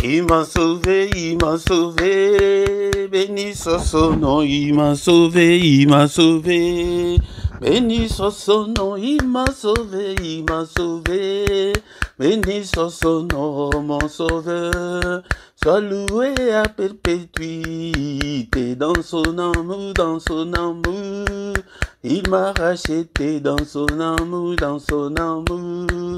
Il m'a sauvé, il m'a sauvé. Béni soit son nom, il m'a sauvé, il m'a sauvé. Béni soit son nom, il m'a sauvé, il m'a sauvé. Béni soit son nom, mon sauveur. Sois loué à perpétuité dans son amour, dans son amour. Il m'a racheté dans son amour, dans son amour.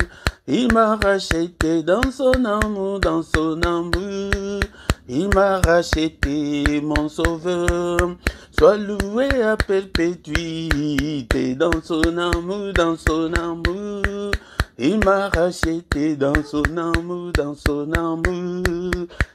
Il m'a racheté dans son amour, dans son amour. Il m'a racheté, mon sauveur. Sois loué à perpétuité dans son amour, dans son amour. Il m'a racheté dans son amour, dans son amour.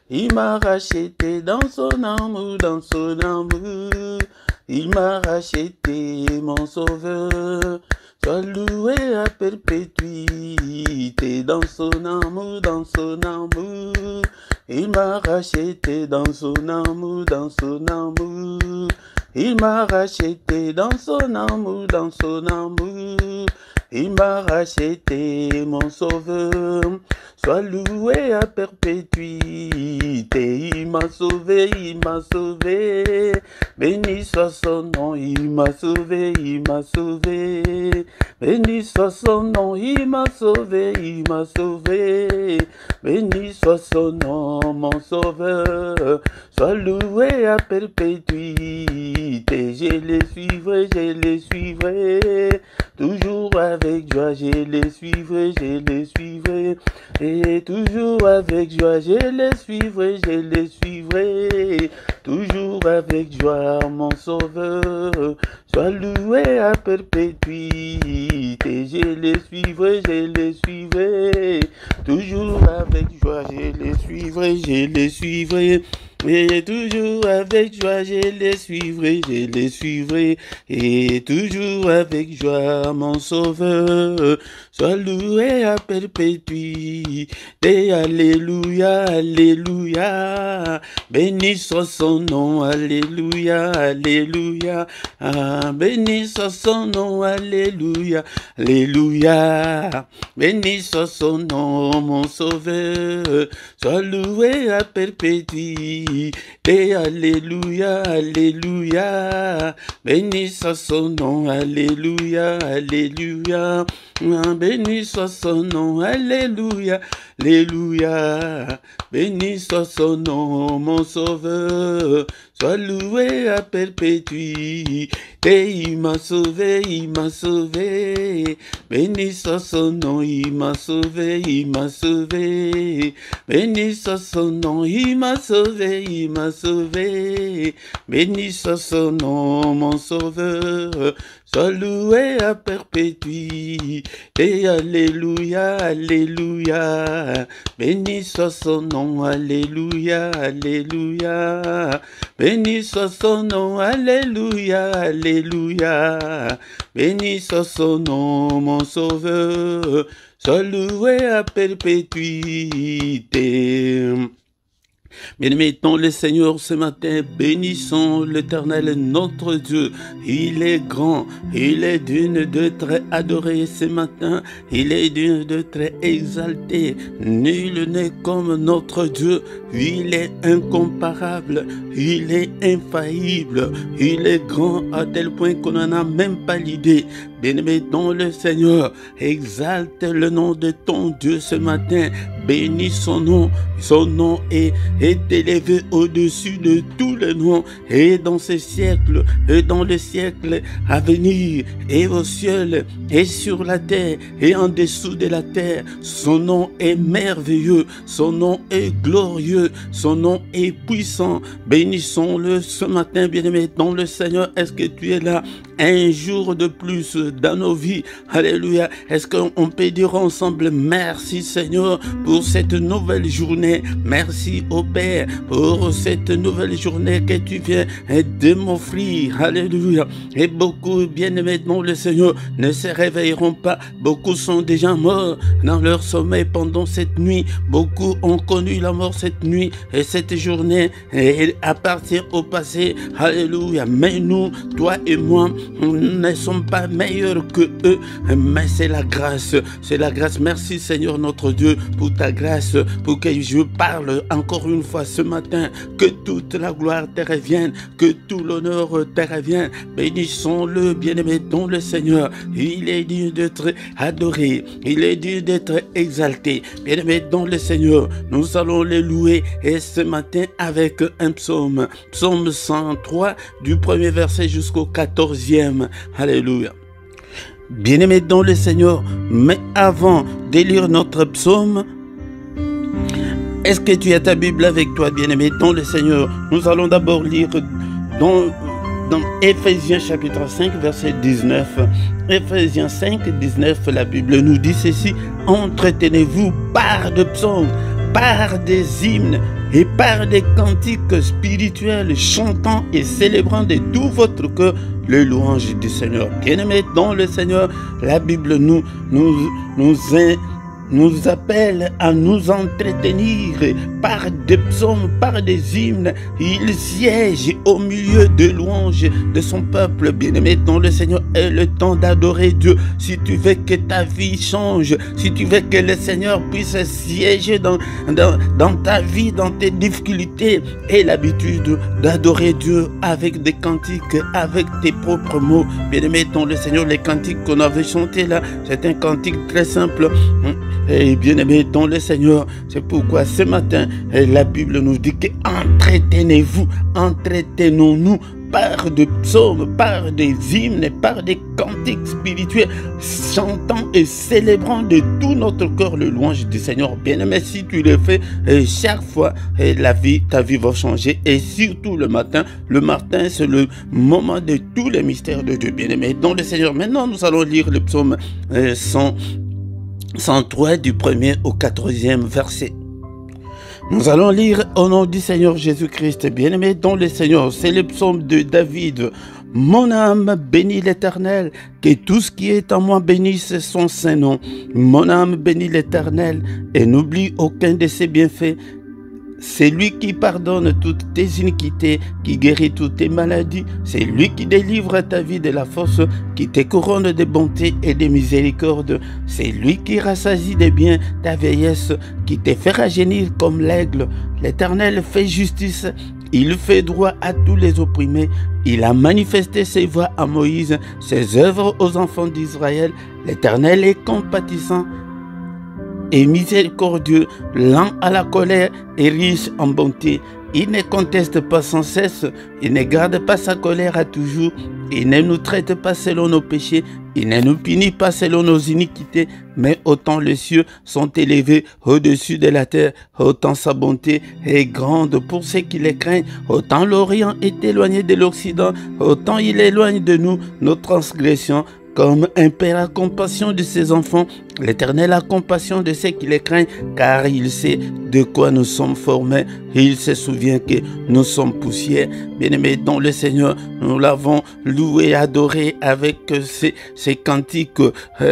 Il m'a racheté dans son amour, dans son amour. Il m'a racheté, mon sauveur. Sois loué à perpétuité dans son amour, dans son amour. Il m'a racheté dans son amour, dans son amour. Il m'a racheté dans son amour, dans son amour. Il m'a racheté, mon sauveur. Sois loué à perpétuité. Il m'a sauvé, il m'a sauvé. Béni soit son nom, il m'a sauvé, il m'a sauvé. Béni soit son nom, il m'a sauvé, il m'a sauvé. Béni soit son nom, mon sauveur. Sois loué à perpétuité. Je les suivrai, je les suivrai. Toujours avec joie, je les suivrai, je les suivrai. Et toujours avec joie, je les suivrai, je les suivrai. Toujours avec joie, mon sauveur. Sois loué à perpétuité. Je les suivrai, je les suivrai. Toujours avec joie, je les suivrai, je les suivrai. Et toujours avec joie, je les suivrai, je les suivrai. Et toujours avec joie, mon sauveur. Sois loué à perpétuité. Alléluia, alléluia. Béni soit son nom, alléluia, alléluia. Ah, béni soit son nom, alléluia, alléluia. Béni soit son nom, mon sauveur. Sois loué à perpétuité. Alléluia, alléluia. Béni soit son nom, alléluia, alléluia. Béni soit son nom, alléluia, alléluia. Béni soit son nom, mon sauveur. Sois loué à perpétuité. Il m'a sauvé, il m'a sauvé. Béni soit son nom, il m'a sauvé, il m'a sauvé. Béni soit son nom, il m'a sauvé, il m'a sauvé. Béni soit son nom, mon sauveur. Sois loué à perpétuité. Alléluia, alléluia. Béni soit son nom, alléluia, alléluia. Béni soit son nom, alléluia, alléluia. Béni soit son nom, mon sauveur. Sois loué à perpétuité. Bien-aimés dans le Seigneur, ce matin, bénissons l'Éternel, notre Dieu. Il est grand, il est d'une de très adoré ce matin, il est d'une de très exalté. Nul n'est comme notre Dieu, il est incomparable, il est infaillible, il est grand à tel point qu'on n'en a même pas l'idée. Bien-aimés dans le Seigneur, exalte le nom de ton Dieu ce matin, bénis son nom est élevé au-dessus de tous les noms, et dans ce siècle, et dans le siècle à venir, et au ciel, et sur la terre, et en dessous de la terre. Son nom est merveilleux, son nom est glorieux, son nom est puissant. Bénissons-le ce matin, bien-aimé dans le Seigneur. Est-ce que tu es là un jour de plus dans nos vies? Alléluia. Est-ce qu'on peut dire ensemble merci Seigneur pour cette nouvelle journée? Merci au Père pour cette nouvelle journée que tu viens de m'offrir. Alléluia. Et beaucoup, bien-aimés dans le Seigneur, ne se réveilleront pas. Beaucoup sont déjà morts dans leur sommeil pendant cette nuit. Beaucoup ont connu la mort cette nuit et cette journée et à partir au passé. Alléluia. Mais nous, toi et moi, Nous ne sommes pas meilleurs que eux, mais c'est la grâce. C'est la grâce. Merci Seigneur notre Dieu pour ta grâce, pour que je parle encore une fois ce matin. Que toute la gloire te revienne, que tout l'honneur te revienne. Bénissons-le, bien-aimé, dont le Seigneur. Il est digne d'être adoré. Il est digne d'être exalté. Bien-aimé, dont le Seigneur. Nous allons le louer et ce matin avec un psaume. Psaume 103 du premier verset jusqu'au 14e. Alléluia. Bien-aimé dans le Seigneur, mais avant de lire notre psaume, est-ce que tu as ta Bible avec toi, bien-aimé dans le Seigneur? Nous allons d'abord lire dans Éphésiens chapitre 5, verset 19. Éphésiens 5, 19, la Bible nous dit ceci: entretenez-vous par de psaumes, par des hymnes et par des cantiques spirituels, chantant et célébrant de tout votre cœur le louange du Seigneur. Bien-aimés dans le Seigneur, la Bible nous appelle à nous entretenir par des psaumes, par des hymnes. Il siège au milieu de louanges de son peuple. Bien-aimé dans le Seigneur, est le temps d'adorer Dieu. Si tu veux que ta vie change, si tu veux que le Seigneur puisse siéger dans ta vie, dans tes difficultés, aie l'habitude d'adorer Dieu avec des cantiques, avec tes propres mots. Bien-aimé dans le Seigneur, les cantiques qu'on avait chantés là, c'est un cantique très simple. Et bien-aimé dans le Seigneur, c'est pourquoi ce matin, la Bible nous dit que entretenez-vous, entretenons-nous par des psaumes, par des hymnes, par des cantiques spirituels, chantant et célébrant de tout notre cœur le louange du Seigneur. Bien-aimé, si tu le fais chaque fois, ta vie va changer. Et surtout le matin c'est le moment de tous les mystères de Dieu. Bien-aimé dans le Seigneur. Maintenant, nous allons lire le psaume 103 du 1er au 14e verset. Nous allons lire au nom du Seigneur Jésus-Christ. Bien-aimé dans le Seigneur, c'est le psaume de David. Mon âme bénit l'Éternel, que tout ce qui est en moi bénisse son saint nom. Mon âme bénit l'Éternel et n'oublie aucun de ses bienfaits. C'est lui qui pardonne toutes tes iniquités, qui guérit toutes tes maladies. C'est lui qui délivre ta vie de la force, qui te couronne de bonté et de miséricorde. C'est lui qui rassasie de bien ta vieillesse, qui te fait rajeunir comme l'aigle. L'Éternel fait justice, il fait droit à tous les opprimés. Il a manifesté ses voies à Moïse, ses œuvres aux enfants d'Israël. L'Éternel est compatissant et miséricordieux, lent à la colère et riche en bonté. Il ne conteste pas sans cesse, il ne garde pas sa colère à toujours, il ne nous traite pas selon nos péchés, il ne nous punit pas selon nos iniquités, mais autant les cieux sont élevés au-dessus de la terre, autant sa bonté est grande pour ceux qui les craignent, autant l'Orient est éloigné de l'Occident, autant il éloigne de nous nos transgressions. Comme un père a compassion de ses enfants, l'Éternel a compassion de ceux qui les craignent, car il sait de quoi nous sommes formés. Il se souvient que nous sommes poussière. Bien-aimés dans le Seigneur, nous l'avons loué, adoré avec ces cantiques,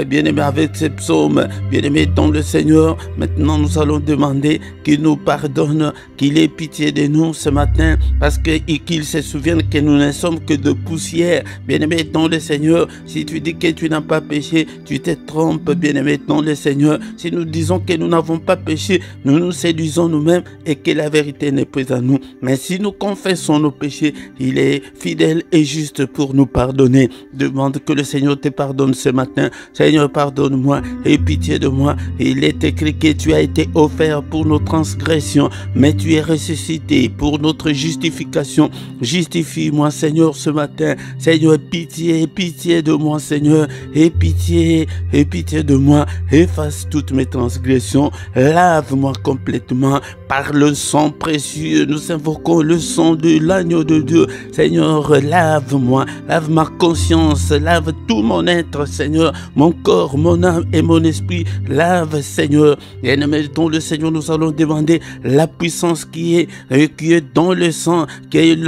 bien-aimés avec ces psaumes. Bien-aimés dans le Seigneur, maintenant nous allons demander qu'il nous pardonne, qu'il ait pitié de nous ce matin, parce qu'il se souvienne que nous ne sommes que de poussière. Bien-aimés dans le Seigneur, si tu dis que tu n'as pas péché, tu te trompes, bien-aimé dans le Seigneur. Si nous disons que nous n'avons pas péché, nous nous séduisons nous-mêmes et que la vérité n'est pas à nous. Mais si nous confessons nos péchés, il est fidèle et juste pour nous pardonner. Demande que le Seigneur te pardonne ce matin. Seigneur, pardonne-moi et pitié de moi. Il est écrit que tu as été offert pour nos transgressions, mais tu es ressuscité pour notre justification. Justifie-moi, Seigneur, ce matin. Seigneur, pitié de moi, Seigneur, et pitié de moi, efface toutes mes transgressions, lave-moi complètement par le sang précieux. Nous invoquons le sang de l'agneau de Dieu. Seigneur, lave-moi, lave ma conscience, lave tout mon être, Seigneur, mon corps, mon âme et mon esprit. Lave, Seigneur. Bien-aimé dans le Seigneur, nous allons demander la puissance qui est dans le sang,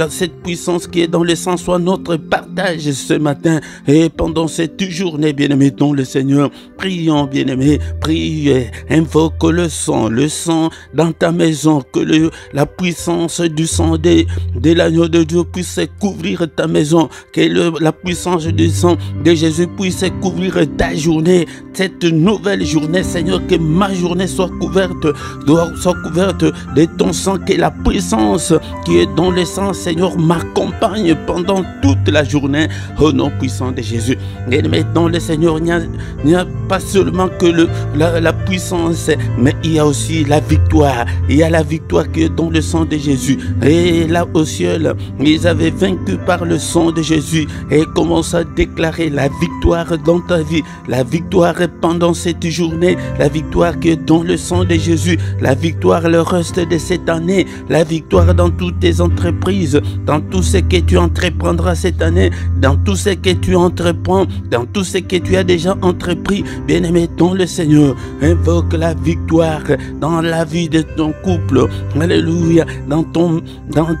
cette puissance qui est dans le sang soit notre partage ce matin et pendant cette journée, bien-aimé dans le Seigneur. Prions maintenant, bien-aimé, prie, invoque le sang dans ta maison, que la puissance du sang de l'agneau de Dieu puisse couvrir ta maison, que la puissance du sang de Jésus puisse couvrir ta journée, cette nouvelle journée, Seigneur, que ma journée soit couverte de ton sang, que la puissance qui est dans le sang, Seigneur, m'accompagne pendant toute la journée, au nom puissant de Jésus. Et maintenant, le Seigneur, il n'y a pas seulement que la puissance, mais il y a aussi la victoire. Il y a la victoire qui est dans le sang de Jésus. Et là au ciel, ils avaient vaincu par le sang de Jésus et commencent à déclarer la victoire dans ta vie, la victoire pendant cette journée, la victoire qui est dans le sang de Jésus, la victoire le reste de cette année, la victoire dans toutes tes entreprises, dans tout ce que tu entreprendras cette année, dans tout ce que tu entreprends, dans tout ce que tu as déjà entrepris. Bien-aimé dans le Seigneur, invoque la victoire dans la vie de ton couple, alléluia, dans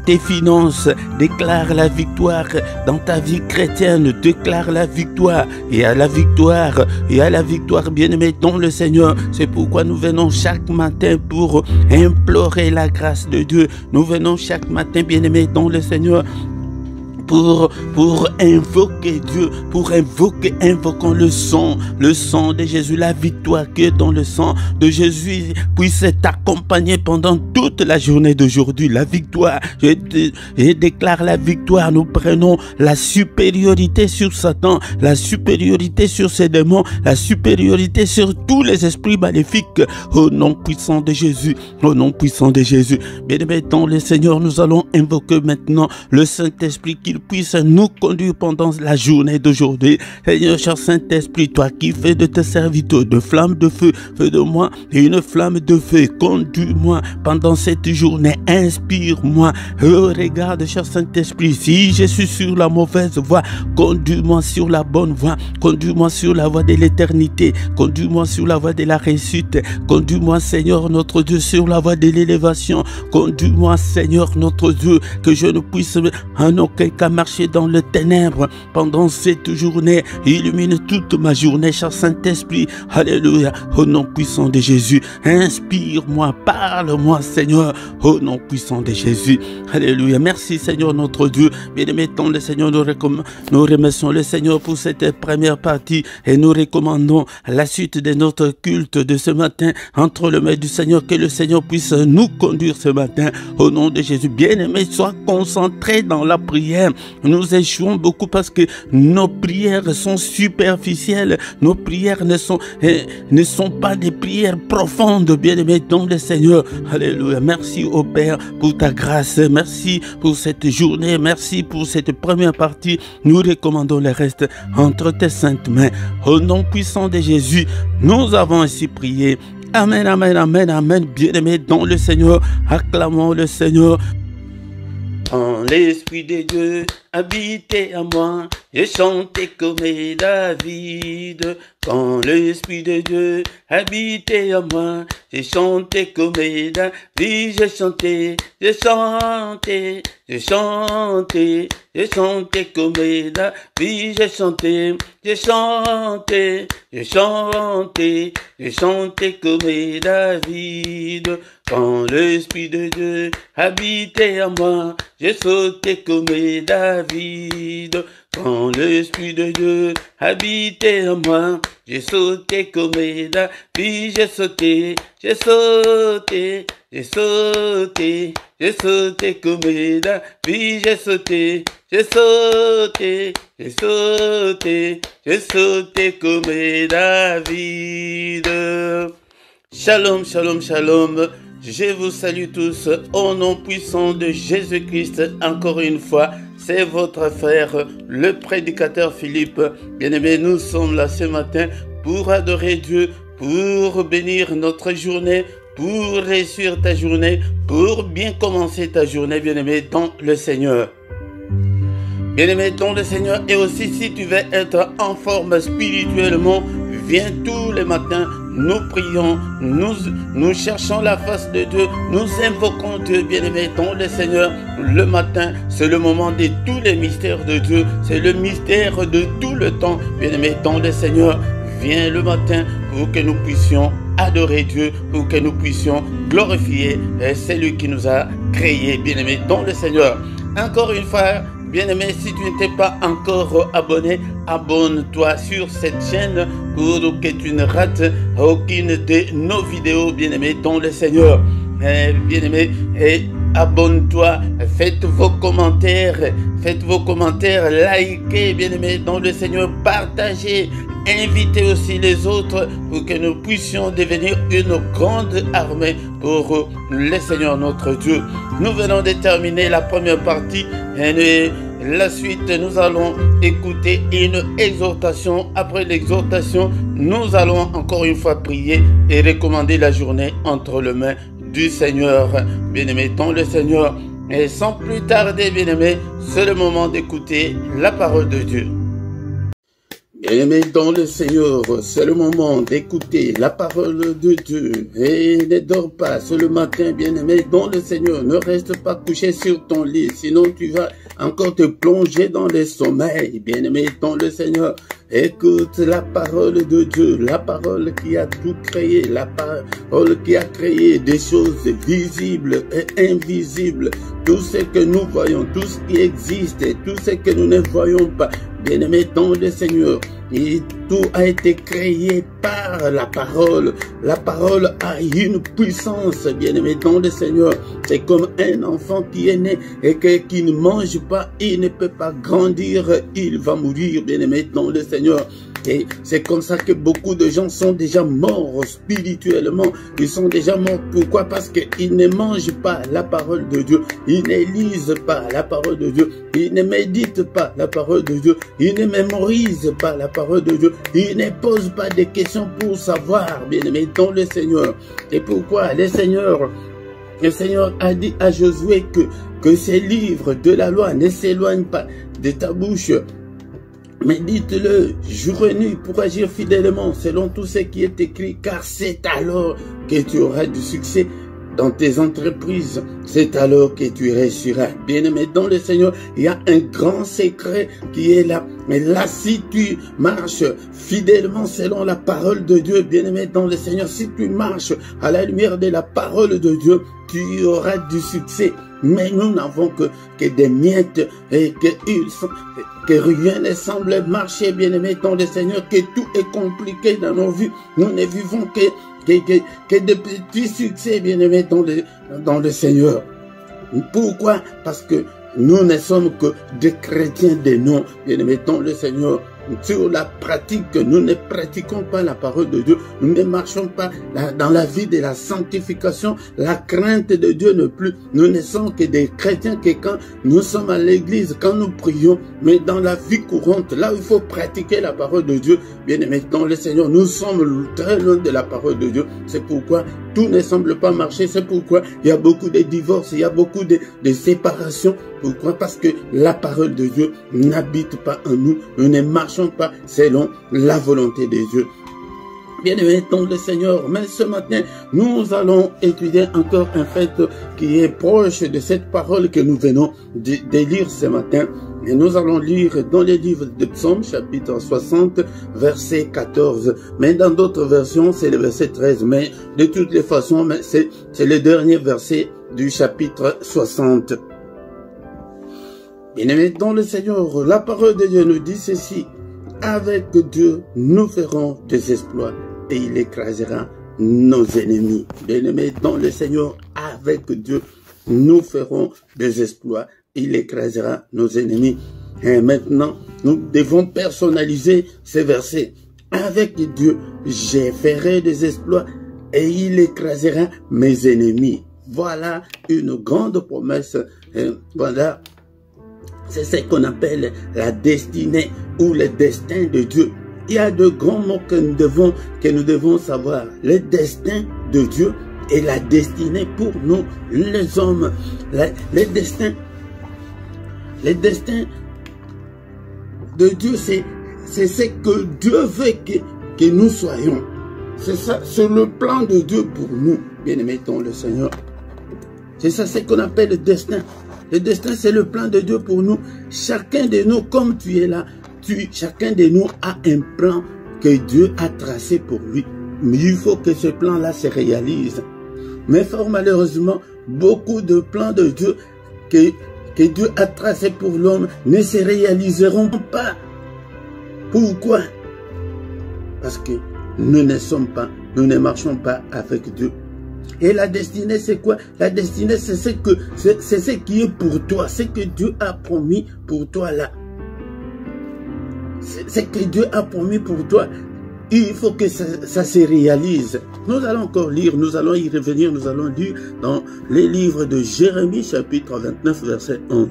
tes finances, déclare la victoire dans ta vie chrétienne, déclare la victoire. Il y a la victoire, il y a la victoire, bien-aimé dans le Seigneur. C'est pourquoi nous venons chaque matin pour implorer la grâce de Dieu. Nous venons chaque matin, bien-aimé dans le Seigneur, pour invoquer Dieu, invoquons le sang de Jésus, la victoire qui est dans le sang de Jésus puisse t'accompagner pendant toute la journée d'aujourd'hui. La victoire, je déclare la victoire. Nous prenons la supériorité sur Satan, la supériorité sur ses démons, la supériorité sur tous les esprits maléfiques, au nom puissant de Jésus, au nom puissant de Jésus. Bien-aimé dans le Seigneur, nous allons invoquer maintenant le Saint-Esprit qu'il puisse nous conduire pendant la journée d'aujourd'hui. Seigneur, cher Saint-Esprit, toi qui fais de tes serviteurs de flammes de feu, fais de moi une flamme de feu. Conduis-moi pendant cette journée. Inspire-moi. Regarde, cher Saint-Esprit, si je suis sur la mauvaise voie, conduis-moi sur la bonne voie. Conduis-moi sur la voie de l'éternité. Conduis-moi sur la voie de la réussite. Conduis-moi, Seigneur, notre Dieu, sur la voie de l'élévation. Conduis-moi, Seigneur, notre Dieu, que je ne puisse en aucun cas marcher dans le ténèbre pendant cette journée. Illumine toute ma journée, cher Saint-Esprit. Alléluia. Au nom puissant de Jésus, inspire-moi, parle-moi, Seigneur, au nom puissant de Jésus. Alléluia. Merci, Seigneur, notre Dieu. Bien-aimé dans le Seigneur, nous remercions le Seigneur pour cette première partie et nous recommandons la suite de notre culte de ce matin entre les mains du Seigneur. Que le Seigneur puisse nous conduire ce matin au nom de Jésus. Bien-aimé, sois concentré dans la prière. Nous échouons beaucoup parce que nos prières sont superficielles. Nos prières ne sont pas des prières profondes, bien-aimés dans le Seigneur. Alléluia. Merci au Père pour ta grâce. Merci pour cette journée. Merci pour cette première partie. Nous recommandons le reste entre tes saintes mains. Au nom puissant de Jésus, nous avons ainsi prié. Amen, amen, amen, amen. Bien-aimés dans le Seigneur, acclamons le Seigneur. Quand l'Esprit de Dieu habitait à moi, j'ai chanté comme David. Quand l'Esprit de Dieu habitait à moi, j'ai chanté comme David. J'ai chanté, j'ai chanté, j'ai chanté, j'ai chanté comme David. J'ai chanté, j'ai chanté, j'ai chanté, j'ai chanté comme David. Quand l'Esprit de Dieu habitait à moi, j'ai sauté comme David. Quand l'Esprit de Dieu habitait en moi, j'ai sauté comme David. J'ai sauté, j'ai sauté, j'ai sauté, j'ai sauté comme David. J'ai sauté, j'ai sauté, j'ai sauté, j'ai sauté comme David. Shalom, shalom, shalom. Je vous salue tous au nom puissant de Jésus-Christ. Encore une fois, c'est votre frère, le prédicateur Philippe. Bien-aimés, nous sommes là ce matin pour adorer Dieu, pour bénir notre journée, pour réussir ta journée, pour bien commencer ta journée, bien-aimé, dans le Seigneur. Bien-aimé dans le Seigneur, et aussi si tu veux être en forme spirituellement, viens tous les matins, nous prions, nous cherchons la face de Dieu, nous invoquons Dieu, bien-aimé dans le Seigneur. Le matin, c'est le moment de tous les mystères de Dieu, c'est le mystère de tout le temps, bien-aimé dans le Seigneur. viens le matin pour que nous puissions adorer Dieu, pour que nous puissions glorifier celui qui nous a créés, bien-aimés, dans le Seigneur. Encore une fois, bien-aimé, si tu n'étais pas encore abonné, abonne-toi sur cette chaîne pour que tu ne rates aucune de nos vidéos, bien-aimé, dans le Seigneur. Bien-aimé, et abonne-toi, faites vos commentaires, likez, bien-aimé, dans le Seigneur, partagez, invitez aussi les autres pour que nous puissions devenir une grande armée pour le Seigneur notre Dieu. Nous venons de terminer la première partie et la suite, nous allons écouter une exhortation. Après l'exhortation, nous allons encore une fois prier et recommander la journée entre les mains du Seigneur. Bien-aimé, dans le Seigneur. Et sans plus tarder, bien-aimé, c'est le moment d'écouter la parole de Dieu. Bien-aimé, dans le Seigneur, c'est le moment d'écouter la parole de Dieu. Et ne dors pas ce le matin, bien-aimé, dans le Seigneur. Ne reste pas couché sur ton lit, sinon tu vas encore te plonger dans le sommeil. Bien-aimé, dans le Seigneur, écoute la parole de Dieu, la parole qui a tout créé, la parole qui a créé des choses visibles et invisibles. Tout ce que nous voyons, tout ce qui existe et tout ce que nous ne voyons pas. Bien-aimé, dans le Seigneur, et tout a été créé par la parole. La parole a une puissance, bien-aimé, dans le Seigneur. C'est comme un enfant qui est né et qui ne mange pas, il ne peut pas grandir, il va mourir, bien-aimé, dans le Seigneur. Et c'est comme ça que beaucoup de gens sont déjà morts spirituellement. Ils sont déjà morts. Pourquoi? Parce qu'ils ne mangent pas la parole de Dieu. Ils ne lisent pas la parole de Dieu. Ils ne méditent pas la parole de Dieu. Ils ne mémorisent pas la parole de Dieu. Ils ne posent pas de questions pour savoir, bien-aimé, dans le Seigneur. Et pourquoi le Seigneur a dit à Josué que ces livres de la loi ne s'éloignent pas de ta bouche. Mais dites-le jour et nuit pour agir fidèlement selon tout ce qui est écrit, car c'est alors que tu auras du succès dans tes entreprises. C'est alors que tu réussiras. Bien-aimé, dans le Seigneur, il y a un grand secret qui est là. Mais là, si tu marches fidèlement selon la parole de Dieu, bien-aimé, dans le Seigneur, si tu marches à la lumière de la parole de Dieu, tu auras du succès. Mais nous n'avons que des miettes et que rien ne semble marcher, bien-aimé, dans le Seigneur, que tout est compliqué dans nos vies. Nous ne vivons que de petits succès, bien-aimé, dans le Seigneur. Pourquoi? Parce que nous ne sommes que des chrétiens de nom, bien-aimé, dans le Seigneur. Sur la pratique, nous ne pratiquons pas la parole de Dieu, nous ne marchons pas dans la vie de la sanctification, la crainte de Dieu ne plus. Nous ne sommes que des chrétiens que quand nous sommes à l'église, quand nous prions, mais dans la vie courante, là où il faut pratiquer la parole de Dieu, bien aimé, dans le Seigneur, nous sommes très loin de la parole de Dieu. C'est pourquoi tout ne semble pas marcher, c'est pourquoi il y a beaucoup de divorces, il y a beaucoup de séparations. Pourquoi? Parce que la parole de Dieu n'habite pas en nous, nous ne marchons pas selon la volonté de Dieu. Bien-aimés dans le Seigneur, mais ce matin, nous allons étudier encore un fait qui est proche de cette parole que nous venons de lire ce matin. Et nous allons lire dans les livres de Psaume, chapitre 60, verset 14. Mais dans d'autres versions, c'est le verset 13. Mais de toutes les façons, c'est le dernier verset du chapitre 60. Bien-aimés dans le Seigneur, la parole de Dieu nous dit ceci. Avec Dieu, nous ferons des exploits et il écrasera nos ennemis. Bien-aimés dans le Seigneur, avec Dieu, nous ferons des exploits. Il écrasera nos ennemis. Et maintenant, nous devons personnaliser ces versets. Avec Dieu, je ferai des exploits et il écrasera mes ennemis. Voilà une grande promesse. Voilà. C'est ce qu'on appelle la destinée ou le destin de Dieu. Il y a de grands mots que nous devons savoir. Le destin de Dieu et la destinée pour nous, les hommes. Le destin de Dieu, c'est ce que Dieu veut que nous soyons. C'est ça, c'est le plan de Dieu pour nous, bien-aimés dans le Seigneur. C'est ça ce qu'on appelle le destin. Le destin, c'est le plan de Dieu pour nous. Chacun de nous, comme tu es là, chacun de nous a un plan que Dieu a tracé pour lui. Mais il faut que ce plan-là se réalise. Mais fort malheureusement, beaucoup de plans de Dieu que Dieu a tracés pour l'homme ne se réaliseront pas. Pourquoi? Parce que nous ne marchons pas avec Dieu. Et la destinée, c'est quoi? La destinée, c'est ce qui est pour toi, ce que Dieu a promis pour toi là. C'est ce que Dieu a promis pour toi. Il faut que ça se réalise. Nous allons encore lire, nous allons y revenir, nous allons lire dans les livres de Jérémie, chapitre 29, verset 11.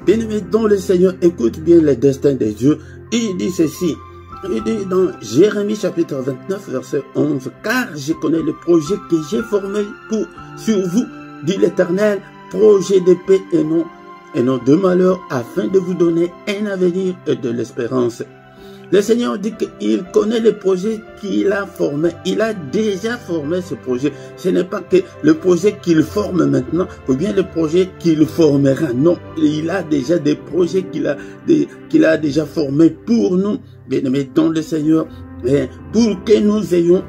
Bien-aimé, dans le Seigneur, écoute bien les destins de Dieu. Il dit ceci. Il dit dans Jérémie chapitre 29 verset 11, « Car je connais le projet que j'ai formé sur vous, dit l'Éternel, projet de paix et non de malheur, afin de vous donner un avenir et de l'espérance. » Le Seigneur dit qu'il connaît le projet qu'il a formé. Il a déjà formé ce projet. Ce n'est pas que le projet qu'il forme maintenant ou bien le projet qu'il formera. Non, il a déjà des projets qu'il a déjà formés pour nous. Bien-aimés dans le Seigneur, pour que nous ayons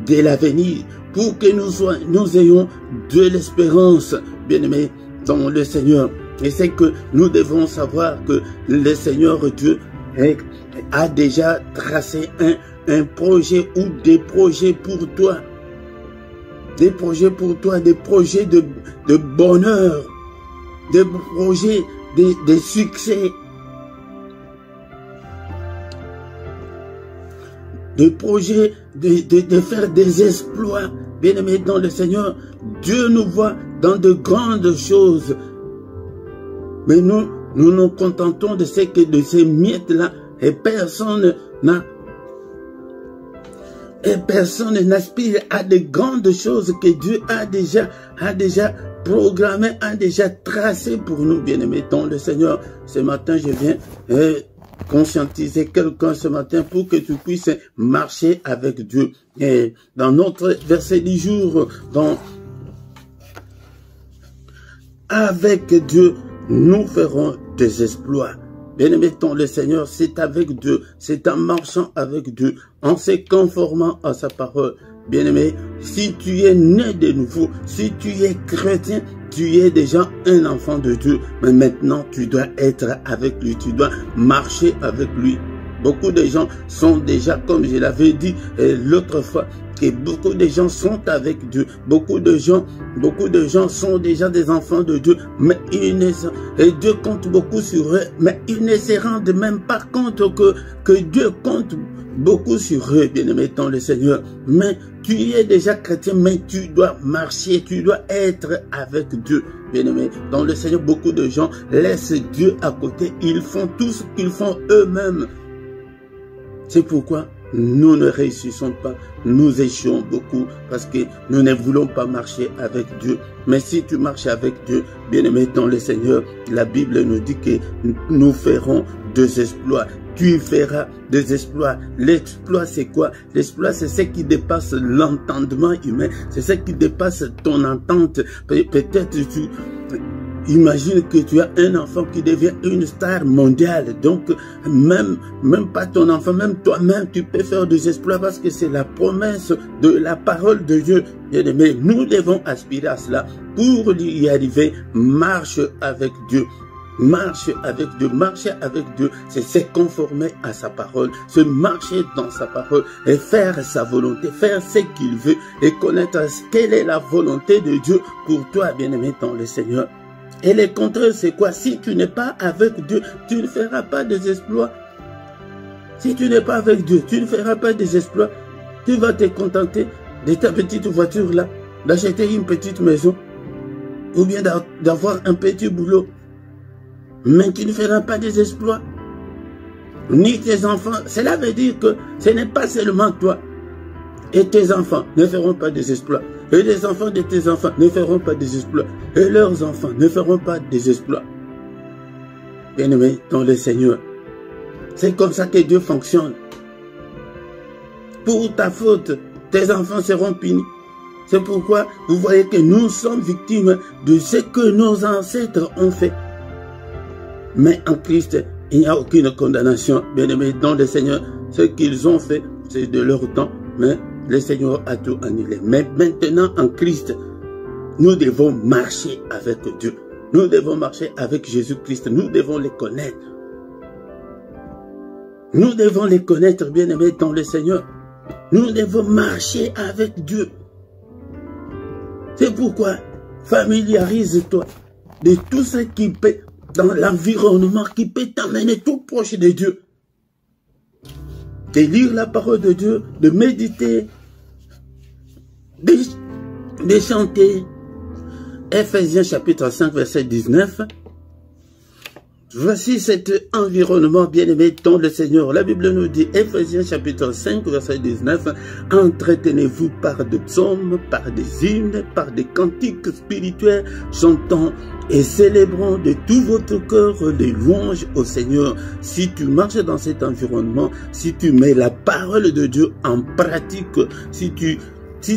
de l'avenir, pour que nous ayons de l'espérance. Bien-aimés dans le Seigneur. Et c'est que nous devons savoir que le Seigneur Dieu a déjà tracé un projet ou des projets pour toi. Des projets pour toi, des projets de bonheur, des projets de succès, des projets de faire des exploits. Bien-aimés dans le Seigneur, Dieu nous voit dans de grandes choses. Mais nous nous contentons de ces miettes-là. Et personne n'aspire à de grandes choses que Dieu a déjà programmées, a déjà tracées pour nous, bien-aimés dans le Seigneur. Ce matin, je viens conscientiser quelqu'un ce matin pour que tu puisses marcher avec Dieu. Et dans notre verset du jour, avec Dieu, nous ferons des exploits. Bien-aimé dans le Seigneur, c'est avec Dieu, c'est en marchant avec Dieu, en se conformant à sa parole. Bien-aimé, si tu es né de nouveau, si tu es chrétien, tu es déjà un enfant de Dieu. Mais maintenant, tu dois être avec lui, tu dois marcher avec lui. Beaucoup de gens sont déjà, comme je l'avais dit l'autre fois, que beaucoup de gens sont avec Dieu. Beaucoup de gens sont déjà des enfants de Dieu, mais et Dieu compte beaucoup sur eux, mais ils ne se rendent même pas compte que Dieu compte beaucoup sur eux, bien-aimés dans le Seigneur. Mais tu es déjà chrétien, mais tu dois marcher, tu dois être avec Dieu. Bien-aimés dans le Seigneur, beaucoup de gens laissent Dieu à côté, ils font tout ce qu'ils font eux-mêmes. C'est pourquoi nous ne réussissons pas, nous échouons beaucoup parce que nous ne voulons pas marcher avec Dieu. Mais si tu marches avec Dieu, bien-aimé dans le Seigneur, la Bible nous dit que nous ferons des exploits. Tu feras des exploits. L'exploit, c'est quoi? L'exploit, c'est ce qui dépasse l'entendement humain. C'est ce qui dépasse ton entente. Peut-être tu imagine que tu as un enfant qui devient une star mondiale. Donc, même pas ton enfant, même toi-même, tu peux faire des exploits parce que c'est la promesse de la parole de Dieu. Bien-aimé, nous devons aspirer à cela. Pour y arriver, marche avec Dieu. Marche avec Dieu, marcher avec Dieu, c'est se conformer à sa parole, se marcher dans sa parole et faire sa volonté, faire ce qu'il veut et connaître quelle est la volonté de Dieu pour toi, bien-aimé dans le Seigneur. Et le contraire, c'est quoi? Si tu n'es pas avec Dieu, tu ne feras pas des exploits. Si tu n'es pas avec Dieu, tu ne feras pas des exploits. Tu vas te contenter de ta petite voiture là, d'acheter une petite maison ou bien d'avoir un petit boulot. Mais tu ne feras pas des exploits. Ni tes enfants. Cela veut dire que ce n'est pas seulement toi. Et tes enfants ne feront pas des exploits. Et les enfants de tes enfants ne feront pas des exploits. Et leurs enfants ne feront pas des exploits. Bien-aimés dans le Seigneur. C'est comme ça que Dieu fonctionne. Pour ta faute, tes enfants seront punis. C'est pourquoi vous voyez que nous sommes victimes de ce que nos ancêtres ont fait. Mais en Christ, il n'y a aucune condamnation. Bien-aimés dans le Seigneur, Ce qu'ils ont fait, c'est de leur temps, mais le Seigneur a tout annulé. Mais maintenant, en Christ, nous devons marcher avec Dieu. Nous devons marcher avec Jésus-Christ. Nous devons les connaître. Nous devons les connaître, bien-aimés, dans le Seigneur. Nous devons marcher avec Dieu. C'est pourquoi, familiarise-toi de tout ce qui peut, dans l'environnement, qui peut t'amener tout proche de Dieu. De lire la parole de Dieu, de méditer, de chanter. Ephésiens chapitre 5, verset 19. Voici cet environnement bien-aimé dans le Seigneur. La Bible nous dit, Ephésiens chapitre 5, verset 19, « Entretenez-vous par des psaumes, par des hymnes, par des cantiques spirituels, chantant et célébrant de tout votre cœur les louanges au Seigneur. » Si tu marches dans cet environnement, si tu mets la parole de Dieu en pratique, si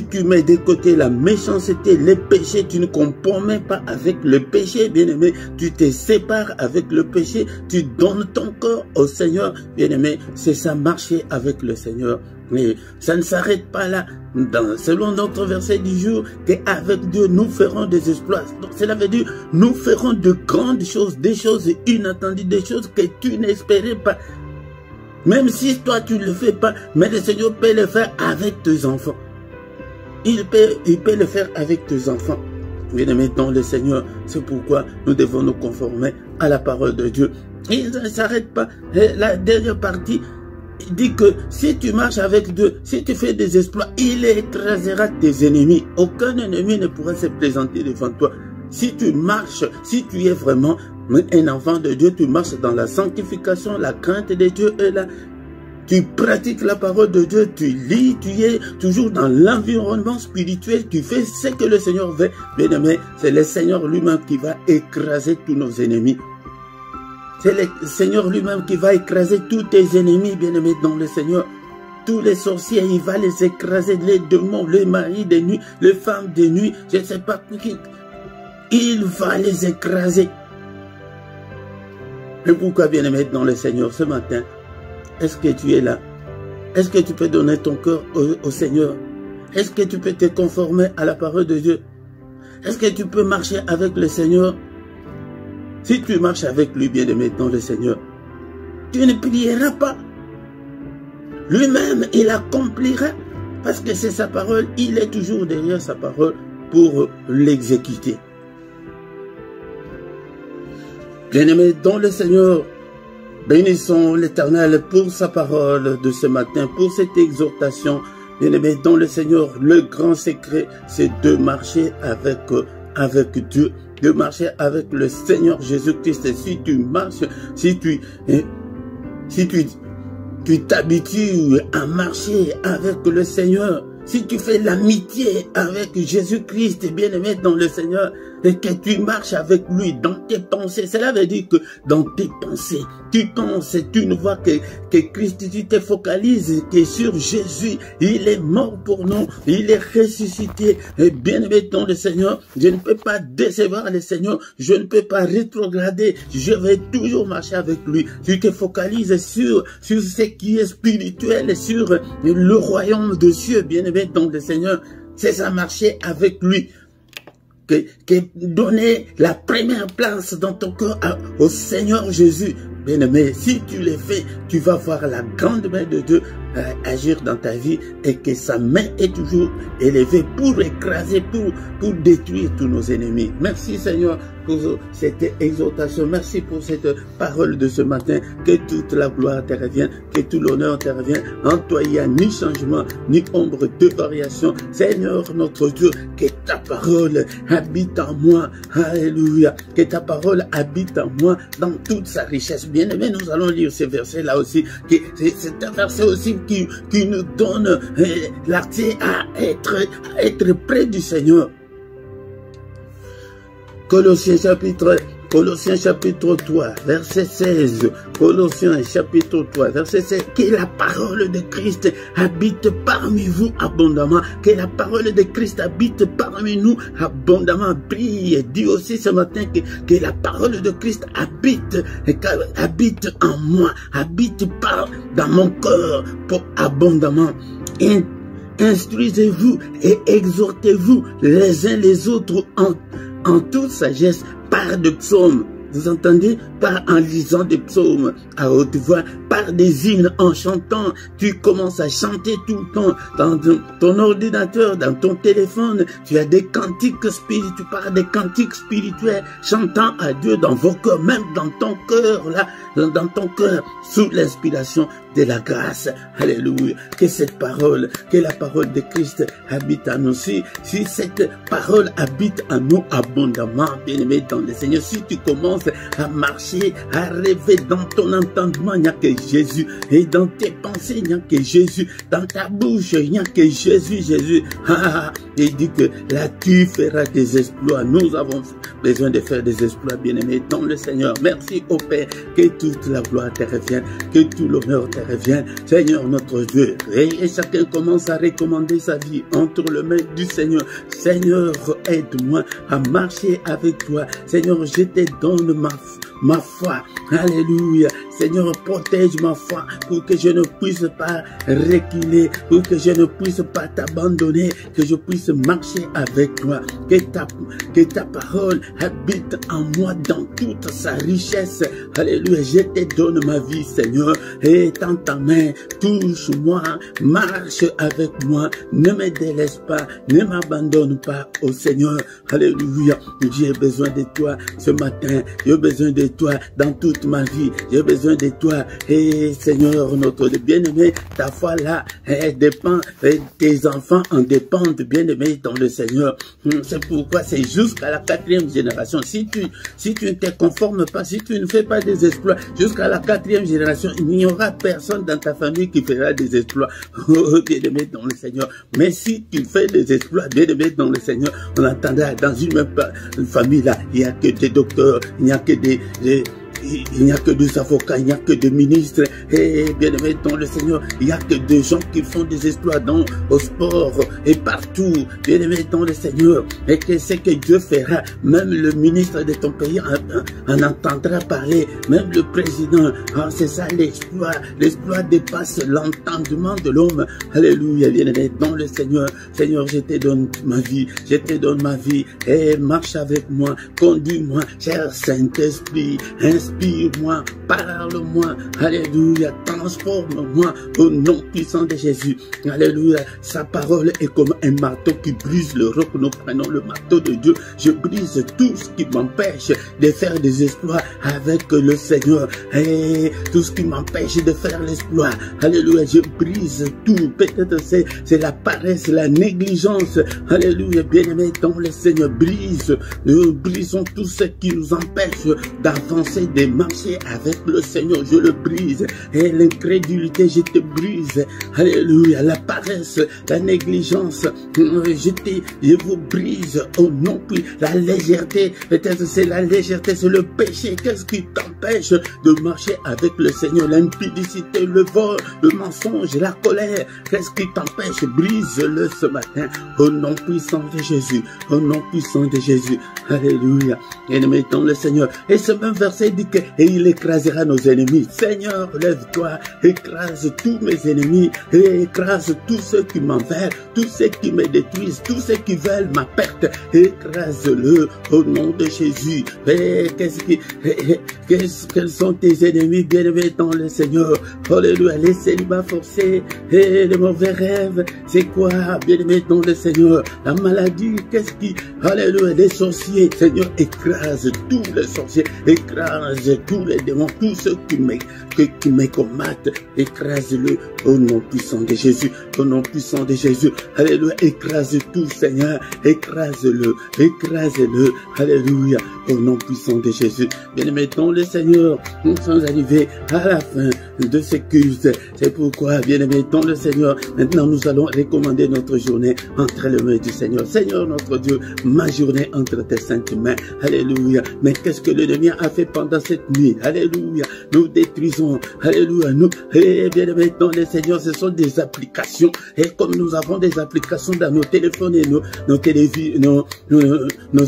tu mets de côté la méchanceté, les péchés, tu ne compromets pas avec le péché, bien-aimé, tu te sépares avec le péché, tu donnes ton corps au Seigneur, bien-aimé, c'est ça, marcher avec le Seigneur. Mais ça ne s'arrête pas là. Selon notre verset du jour, qu'avec Dieu, nous ferons des exploits. Donc cela veut dire, nous ferons de grandes choses, des choses inattendues, des choses que tu n'espérais pas. Même si toi, tu ne le fais pas, mais le Seigneur peut le faire avec tes enfants. Il peut le faire avec tes enfants. Bien-aimés dans le Seigneur, c'est pourquoi nous devons nous conformer à la parole de Dieu. Il ne s'arrête pas. Et la dernière partie dit que si tu marches avec Dieu, si tu fais des exploits, il écrasera tes ennemis. Aucun ennemi ne pourra se présenter devant toi. Si tu marches, si tu es vraiment un enfant de Dieu, tu marches dans la sanctification, la crainte de Dieu est là. Tu pratiques la parole de Dieu, tu lis, tu es toujours dans l'environnement spirituel, tu fais ce que le Seigneur veut. Bien-aimé, c'est le Seigneur lui-même qui va écraser tous nos ennemis. C'est le Seigneur lui-même qui va écraser tous tes ennemis, bien-aimé, dans le Seigneur. Tous les sorciers, il va les écraser, les démons, les maris de nuit, les femmes de nuit, je ne sais pas qui. Il va les écraser. Et pourquoi, bien-aimé, dans le Seigneur, ce matin, est-ce que tu es là? Est-ce que tu peux donner ton cœur au Seigneur? Est-ce que tu peux te conformer à la parole de Dieu? Est-ce que tu peux marcher avec le Seigneur? Si tu marches avec lui, bien-aimé, dans le Seigneur, tu ne prieras pas. Lui-même, il accomplira. Parce que c'est sa parole, il est toujours derrière sa parole pour l'exécuter. Bien-aimé, dans le Seigneur, bénissons l'Éternel pour sa parole de ce matin, pour cette exhortation. Bien-aimé, dans le Seigneur, le grand secret, c'est de marcher avec Dieu, de marcher avec le Seigneur Jésus-Christ. Et si tu marches, si tu t'habitues à marcher avec le Seigneur, si tu fais l'amitié avec Jésus-Christ, bien-aimé dans le Seigneur, et que tu marches avec lui dans tes pensées, cela veut dire que dans tes pensées, tu penses, tu ne vois que Christ, tu te focalises que sur Jésus, il est mort pour nous, il est ressuscité, et bien-aimé dans le Seigneur, je ne peux pas décevoir le Seigneur, je ne peux pas rétrograder, je vais toujours marcher avec lui. Tu te focalises sur ce qui est spirituel, sur le royaume de Dieu, bien-aimé dans le Seigneur, c'est ça, marcher avec lui. Que donner la première place dans ton cœur au Seigneur Jésus. Bien-aimé, si tu le fais, tu vas voir la grande main de Dieu agir dans ta vie et que sa main est toujours élevée pour écraser, pour détruire tous nos ennemis. Merci Seigneur pour cette exhortation. Merci pour cette parole de ce matin. Que toute la gloire te revienne, que tout l'honneur te revienne. En toi, il n'y a ni changement, ni ombre de variation. Seigneur notre Dieu, que ta parole habite en moi. Alléluia. Que ta parole habite en moi dans toute sa richesse. Bien-aimé, nous allons lire ces versets-là aussi. C'est un verset aussi qui nous donne l'accès à être près du Seigneur. Colossiens chapitre Colossiens chapitre 3, verset 16. Colossiens chapitre 3, verset 16. Que la parole de Christ habite parmi vous abondamment. Que la parole de Christ habite parmi nous abondamment. Prie, dis aussi ce matin que la parole de Christ habite en moi, habite dans mon cœur pour abondamment. Instruisez-vous et exhortez-vous les uns les autres en toute sagesse par de psaumes. Vous entendez? Pas en lisant des psaumes à haute voix, par des hymnes en chantant. Tu commences à chanter tout le temps. Dans ton ordinateur, dans ton téléphone, tu as des cantiques spirituels, par des cantiques spirituels, chantant à Dieu dans vos cœurs, même dans ton cœur, là, dans ton cœur, sous l'inspiration de la grâce. Alléluia. Que cette parole, que la parole de Christ habite en nous. Si cette parole habite en nous abondamment, bien-aimé dans le Seigneur, si tu commences à marcher, à rêver dans ton entendement, il n'y a que Jésus. Et dans tes pensées, il n'y a que Jésus. Dans ta bouche, il n'y a que Jésus, Jésus. Il dit que là, tu feras des exploits. Nous avons besoin de faire des exploits, bien-aimés dans le Seigneur. Merci au Père, que toute la gloire te revienne, que tout l'honneur te revienne, Seigneur notre Dieu. Et chacun commence à recommander sa vie entre les mains du Seigneur. Seigneur, aide-moi à marcher avec toi. Seigneur, je te donne ma foi. Alléluia. Seigneur, protège ma foi pour que je ne puisse pas reculer, pour que je ne puisse pas t'abandonner, que je puisse marcher avec toi. Que ta parole habite en moi dans toute sa richesse. Alléluia. Je te donne ma vie, Seigneur. Et tends ta main, touche-moi, marche avec moi. Ne me délaisse pas, ne m'abandonne pas au Seigneur. Alléluia. J'ai besoin de toi ce matin. J'ai besoin de toi dans toute ma vie. J'ai besoin de toi. Et Seigneur, notre bien-aimé, ta foi là, elle dépend, tes enfants en dépendent, bien-aimé, dans le Seigneur. C'est pourquoi c'est jusqu'à la 4e génération. Si tu ne te conformes pas, si tu ne fais pas des exploits, jusqu'à la 4e génération, il n'y aura personne dans ta famille qui fera des exploits, bien-aimé, dans le Seigneur. Mais si tu fais des exploits, bien-aimé, dans le Seigneur, on entendra dans une même famille là, il n'y a que des docteurs, il n'y a que il n'y a que des avocats, il n'y a que des ministres. Et bien aimé dans le Seigneur, il n'y a que des gens qui font des exploits au sport et partout. Bien aimé dans le Seigneur. Et que c'est que Dieu fera. Même le ministre de ton pays en entendra parler. Même le président. C'est ça l'exploit. L'exploit dépasse l'entendement de l'homme. Alléluia. Bien aimé dans le Seigneur. Seigneur, je te donne ma vie. Je te donne ma vie. Et marche avec moi. Conduis-moi. Cher Saint-Esprit. Inspire-moi, parle-moi, alléluia, transforme-moi au nom puissant de Jésus, alléluia. Sa parole est comme un marteau qui brise le roc. Nous prenons le marteau de Dieu. Je brise tout ce qui m'empêche de faire des exploits avec le Seigneur, et tout ce qui m'empêche de faire l'exploit, alléluia, je brise tout. Peut-être c'est la paresse, la négligence, alléluia, bien-aimé dans le Seigneur, nous brisons tout ce qui nous empêche d'avancer, de marcher avec le Seigneur, je le brise. Et l'incrédulité, je te brise. Alléluia. La paresse, la négligence, je vous brise au nom de la légèreté. Peut-être c'est la légèreté, c'est le péché. Qu'est-ce qui t'empêche de marcher avec le Seigneur? L'impudicité, le vol, le mensonge, la colère. Qu'est-ce qui t'empêche? Brise-le ce matin au nom puissant de Jésus. Au nom puissant de Jésus. Alléluia. Ennemi dans le Seigneur. Et ce même verset dit que et il écrasera nos ennemis. Seigneur, lève-toi, écrase tous mes ennemis, et écrase tous ceux qui m'envers, tous ceux qui me détruisent, tous ceux qui veulent ma perte. Écrase-le au nom de Jésus. Et quels sont tes ennemis, bien-aimés dans le Seigneur? Alléluia. Les célibats forcés et les mauvais rêves, c'est quoi, bien-aimés dans le Seigneur? La maladie, qu'est-ce qui, alléluia, les sorciers, Seigneur, écrase tous les sorciers, écrase écrase tous les démons, tous ceux qui me combattent, écrase-le au nom puissant de Jésus, au nom puissant de Jésus. Alléluia, écrase tout, Seigneur, écrase-le, écrase-le. Alléluia, au nom puissant de Jésus. Bien-aimés dans le Seigneur, nous sommes arrivés à la fin de ce culte. C'est pourquoi, bien-aimés dans le Seigneur, maintenant nous allons recommander notre journée entre les mains du Seigneur. Seigneur notre Dieu, ma journée entre tes saintes mains. Alléluia. Mais qu'est-ce que l'ennemi a fait pendant cette nuit? Alléluia. Nous détruisons. Alléluia. Nous, bien-aimés dans le Seigneur, ce sont des applications. Et comme nous avons des applications dans nos téléphones et nos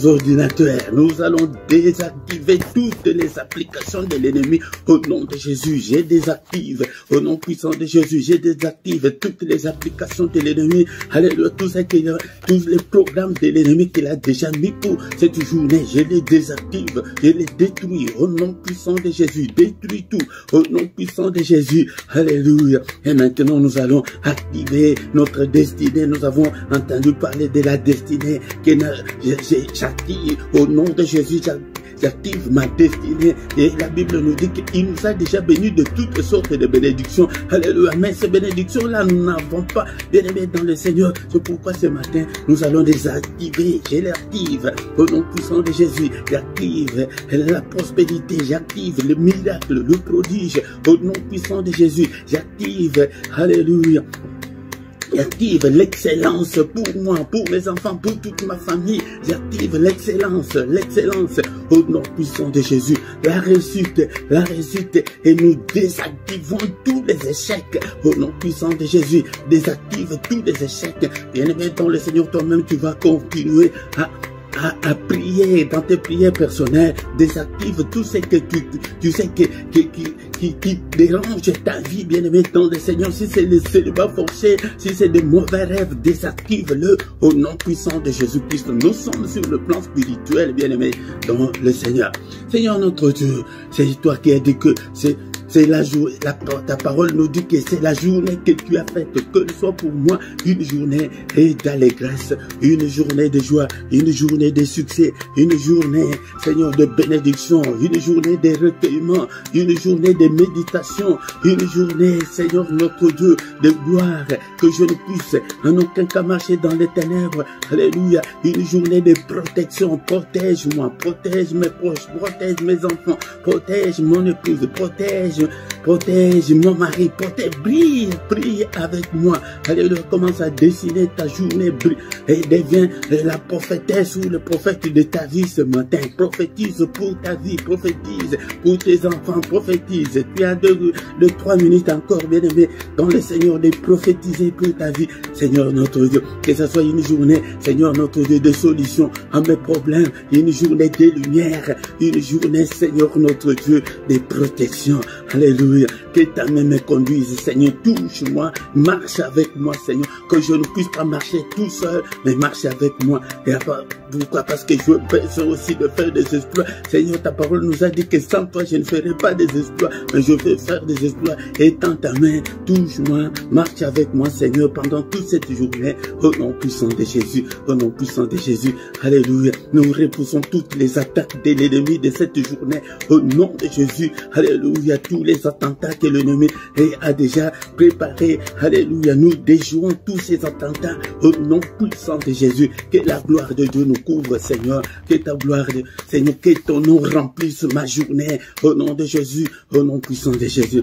ordinateurs, nous allons désactiver toutes les applications de l'ennemi au nom de Jésus. Je désactive au nom puissant de Jésus. Je désactive toutes les applications de l'ennemi. Alléluia. Tous les programmes de l'ennemi qu'il a déjà mis pour cette journée, je les désactive. Je les détruis au nom puissant de Jésus. Détruis tout au nom puissant de Jésus. Alléluia. Et maintenant nous allons activer notre destinée. Nous avons entendu parler de la destinée. J'active au nom de Jésus. J'active ma destinée. Et la Bible nous dit qu'il nous a déjà bénis de toutes sortes de bénédictions. Alléluia. Mais ces bénédictions-là, nous n'avons pas, bien aimé dans le Seigneur. C'est pourquoi ce matin, nous allons les activer. Je les active au nom puissant de Jésus. J'active la prospérité. J'active le miracle, le prodige au nom puissant de Jésus. J'active, alléluia. J'active l'excellence pour moi, pour mes enfants, pour toute ma famille. J'active l'excellence au nom puissant de Jésus. La réussite, et nous désactivons tous les échecs au nom puissant de Jésus. Désactive tous les échecs. Bien-aimé dans le Seigneur, toi-même, tu vas continuer à prier dans tes prières personnelles. Désactive tout ce que tu sais qui dérange ta vie, bien-aimé dans le Seigneur. Si c'est le célibat forcé, si c'est de mauvais rêves, désactive-le au nom puissant de Jésus-Christ. Nous sommes sur le plan spirituel, bien-aimé dans le Seigneur. Seigneur notre Dieu, c'est toi qui as dit que c'est la journée, ta parole nous dit que c'est la journée que tu as faite, que ce soit pour moi une journée d'allégresse, une journée de joie, une journée de succès, une journée, Seigneur, de bénédiction, une journée de recueillement, une journée de méditation, une journée, Seigneur, notre Dieu, de gloire, que je ne puisse en aucun cas marcher dans les ténèbres. Alléluia. Une journée de protection. Protège-moi, protège mes proches, protège mes enfants, protège mon épouse, protège mon mari, brille avec moi. Alléluia, commence à dessiner ta journée, brille et deviens la prophétesse ou le prophète de ta vie ce matin. Prophétise pour ta vie, prophétise pour tes enfants, prophétise. Tu as 3 minutes encore, bien-aimé, dans le Seigneur, de prophétiser pour ta vie. Seigneur notre Dieu, que ce soit une journée, Seigneur notre Dieu, de solution à mes problèmes, une journée de lumière, une journée, Seigneur notre Dieu, de protection. Alléluia. Que ta main me conduise, Seigneur. Touche-moi, marche avec moi, Seigneur. Que je ne puisse pas marcher tout seul, mais marche avec moi. Et pourquoi? Parce que je veux aussi de faire des exploits. Seigneur, ta parole nous a dit que sans toi, je ne ferai pas des exploits, mais je veux faire des exploits. Étends ta main, touche-moi, marche avec moi, Seigneur, pendant toute cette journée. Au nom puissant de Jésus, au nom puissant de Jésus. Alléluia. Nous repoussons toutes les attaques de l'ennemi de cette journée. Au nom de Jésus. Alléluia. Tous les attentats que l'ennemi a déjà préparés. Alléluia. Nous déjouons tous ces attentats au nom puissant de Jésus. Que la gloire de Dieu nous couvre, Seigneur. Que ta gloire, Seigneur, que ton nom remplisse ma journée. Au nom de Jésus. Au nom puissant de Jésus.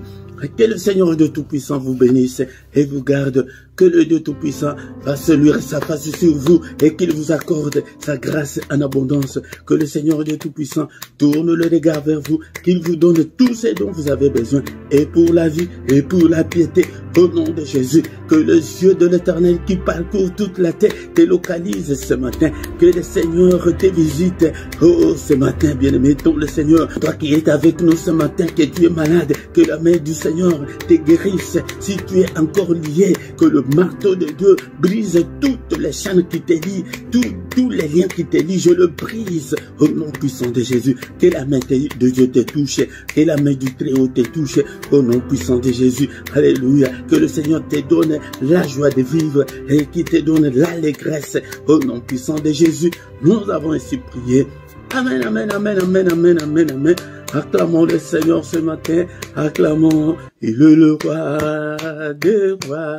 Que le Seigneur Dieu Tout-Puissant vous bénisse et vous garde. Que le Dieu Tout-Puissant fasse luire sa face sur vous et qu'il vous accorde sa grâce en abondance. Que le Seigneur Dieu Tout-Puissant tourne le regard vers vous, qu'il vous donne tout ce dont vous avez besoin, et pour la vie et pour la piété, au nom de Jésus. Que les yeux de l'Éternel qui parcourt toute la terre te localise ce matin. Que le Seigneur te visite, oh, ce matin, bien-aimé, ton le Seigneur, toi qui es avec nous ce matin, que tu es malade, que la main du Seigneur te guérisse. Si tu es encore lié, que le marteau de Dieu brise toutes les chaînes qui te lient, tous les liens qui te lient, je le brise au nom puissant de Jésus. Que la main de Dieu te touche, que la main du Très-Haut te touche au nom puissant de Jésus. Alléluia. Que le Seigneur te donne la joie de vivre et qui te donne l'allégresse au nom puissant de Jésus. Nous avons ainsi prié. Amen, amen, amen, amen, amen, amen, amen. Acclamons le Seigneur ce matin. Acclamons. Il est le roi des rois,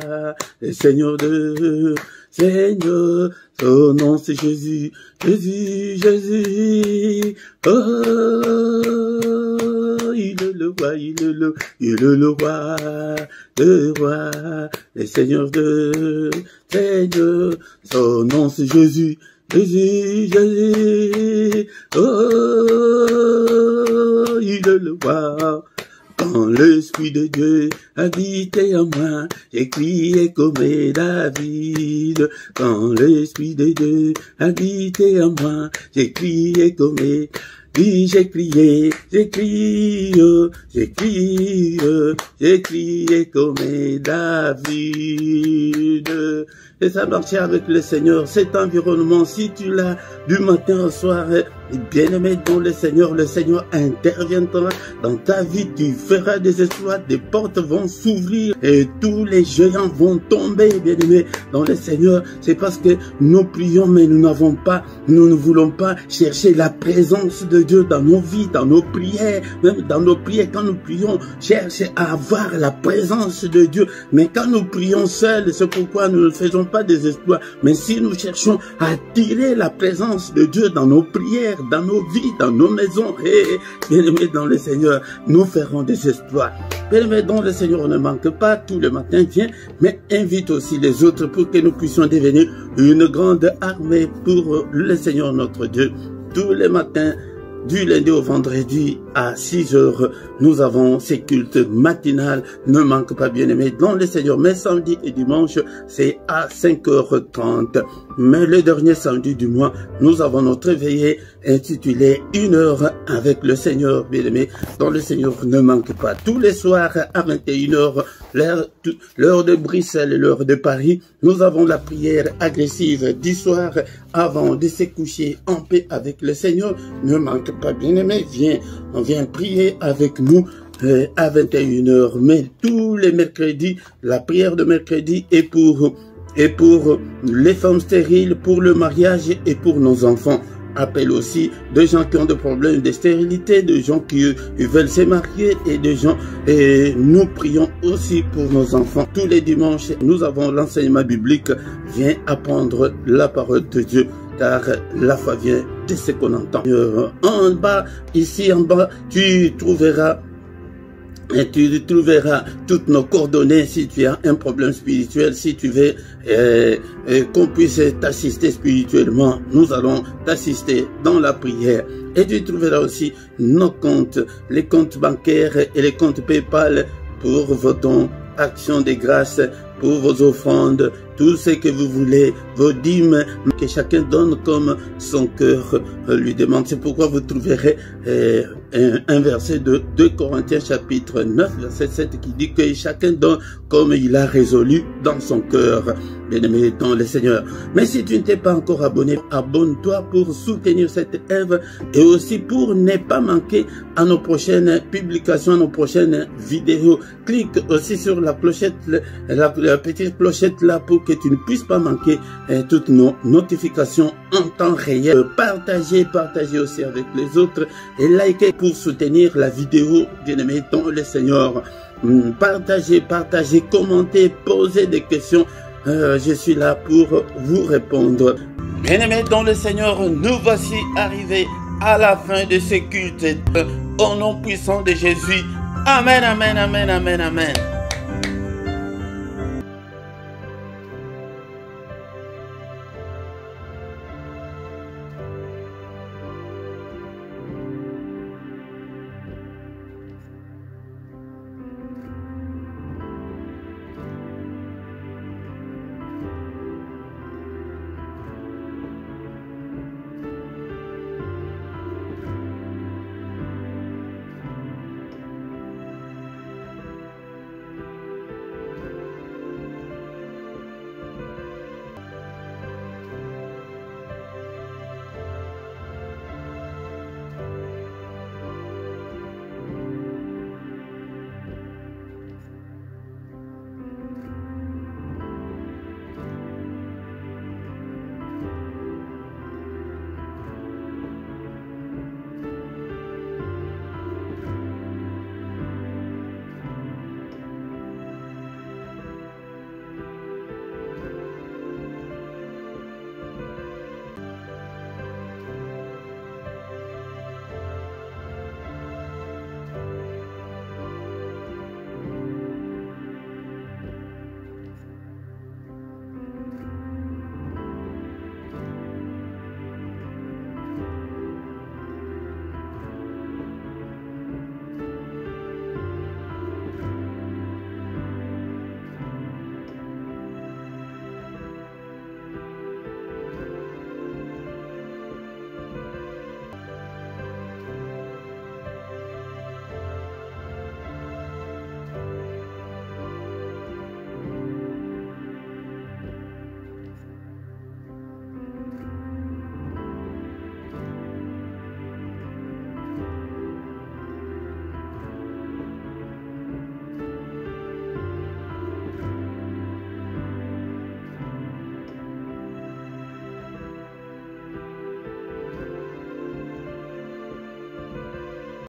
le Seigneur de Seigneur. Son nom c'est Jésus, Jésus, Jésus. Oh, il est le roi, il est le roi, le Seigneur de Seigneur. Son nom c'est Jésus, Jésus, Jésus. Oh, il est le roi. Quand l'Esprit de Dieu habitait en moi, j'ai crié comme David. Quand l'Esprit de Dieu habitait en moi, j'ai crié comme oui, j'ai crié comme David. Et ça marchait avec le Seigneur. Cet environnement, si tu l'as du matin au soir, bien-aimé dans le Seigneur interviendra dans ta vie. Tu feras des exploits, des portes vont s'ouvrir et tous les géants vont tomber, bien-aimé dans le Seigneur. C'est parce que nous prions, mais nous ne voulons pas chercher la présence de Dieu dans nos vies, dans nos prières. Même dans nos prières, quand nous prions, cherche à avoir la présence de Dieu. Mais quand nous prions seuls, c'est pourquoi nous ne faisons pas des exploits. Mais si nous cherchons à attirer la présence de Dieu dans nos prières, dans nos vies, dans nos maisons, et bien-aimés dans le Seigneur, nous ferons des exploits. Bien-aimés dans le Seigneur, on ne manque pas tout le matin, viens, mais invite aussi les autres pour que nous puissions devenir une grande armée pour le Seigneur notre Dieu. Tous les matins, du lundi au vendredi à 6 h, nous avons ces cultes matinales. Ne manque pas, bien-aimés dans le Seigneur. Mais samedi et dimanche, c'est à 5h30. Mais le dernier samedi du mois, nous avons notre veillée intitulée 1 heure avec le Seigneur, bien-aimés dans le Seigneur. Ne manque pas. Tous les soirs à 21 h, l'heure de Bruxelles et l'heure de Paris, nous avons la prière agressive du soir avant de se coucher en paix avec le Seigneur. Ne manque pas, bien-aimé, on vient prier avec nous à 21 h. Mais tous les mercredis, la prière de mercredi est pour les femmes stériles, pour le mariage et pour nos enfants. Appelle aussi de gens qui ont des problèmes de stérilité, de gens qui veulent se marier et de gens, et nous prions aussi pour nos enfants. Tous les dimanches, nous avons l'enseignement biblique. Viens apprendre la parole de Dieu, car la foi vient de ce qu'on entend. En bas, ici en bas, tu trouveras toutes nos coordonnées si tu as un problème spirituel, si tu veux qu'on puisse t'assister spirituellement. Nous allons t'assister dans la prière. Et tu trouveras aussi nos comptes, les comptes bancaires et les comptes PayPal pour vos dons, actions de grâce, pour vos offrandes, tout ce que vous voulez, vos dîmes, que chacun donne comme son cœur lui demande. C'est pourquoi vous trouverez un verset de 2 Corinthiens chapitre 9, verset 7 qui dit que chacun donne comme il a résolu dans son cœur. Bien-aimé dans le Seigneur. Mais si tu ne t'es pas encore abonné, abonne-toi pour soutenir cette œuvre et aussi pour ne pas manquer à nos prochaines publications, à nos prochaines vidéos. Clique aussi sur la clochette, la petite clochette là pour que tu ne puisses pas manquer toutes nos notifications en temps réel. Partagez aussi avec les autres et likez pour soutenir la vidéo, bien-aimé dans le Seigneur. Partagez, commentez, posez des questions. Je suis là pour vous répondre. Bien-aimés dans le Seigneur, nous voici arrivés à la fin de ce culte. Au nom puissant de Jésus. Amen, amen, amen, amen, amen.